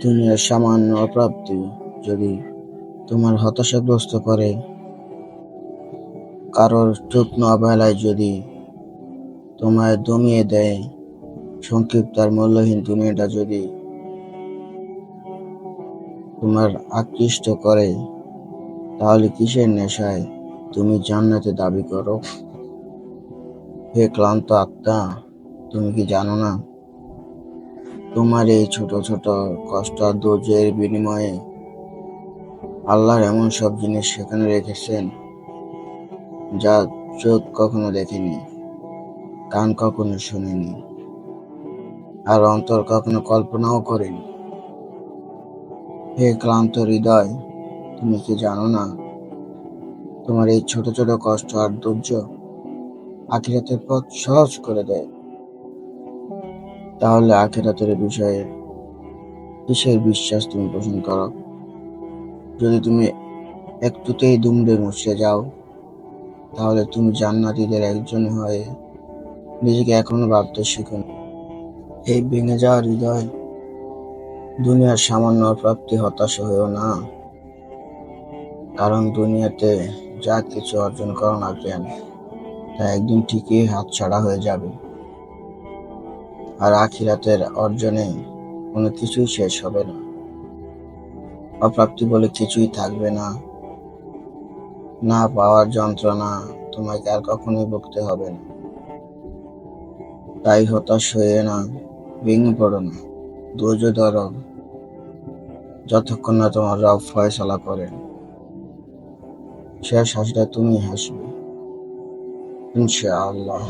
দুনিয়ার সামান্য অপ্রাপ্তি যদি তোমার হতাশাগ্রস্ত করে, কারোর যত্ন অবহেলায় যদি তোমায় দমিয়ে দেয়, সংক্ষিপ্ত আর মূল্যহীন দুনিয়াটা যদি তোমার আকৃষ্ট করে, তাহলে কিসের নেশায় তুমি জান্নাতে দাবি করো? হে ক্লান্ত আত্মা, তুমি কি জানো না তোমার এই ছোট ছোট কষ্ট আর ধৈর্যের বিনিময়ে আল্লাহ এমন সব জিনিস সেখানে রেখেছেন যা চোখ কখনো দেখেনি, কান কখনো শুনেনি, আর অন্তর কখনো কল্পনাও করেনি। হে ক্লান্ত হৃদয়, তুমি কি জানো না তোমার এই ছোট ছোট কষ্ট আর ধৈর্য আখিরাতের পথ সহজ করে দেয়? তাহলে আখিরাতের বিষয়ে কিসের বিশ্বাস তুমি পোষণ করো? যদি তুমি একটুতেই দুমড়ে মুচড়ে যাও, তাহলে তুমি জান্নাতীদের একজন হয়ে নিজেকে এখনো ভাবতে শিখুন। এই ভেঙে যাওয়া হৃদয়, দুনিয়ার সামান্য প্রাপ্তি হতাশ হয়েও না, কারণ দুনিয়াতে যা কিছু অর্জন করো না কেন, তা একদিন ঠিকই হাতছাড়া হয়ে যাবে। আর আখিরাতের অর্জনে কোনো কিছুই শেষ হবে না, অপ্রাপ্তি বলে কিছুই থাকবে না। না পাওয়ার যন্ত্রণা তোমাকে আর কখনোই ভুগতে হবে না। তাই হতাশ হয়ে না, ভেঙে পড়ো না, ধৈর্য ধরো, যতক্ষণ না তোমার রব ফয়সালা করেন। শেষ হাসিটা তুমি হাসবে, ইনশাআল্লাহ।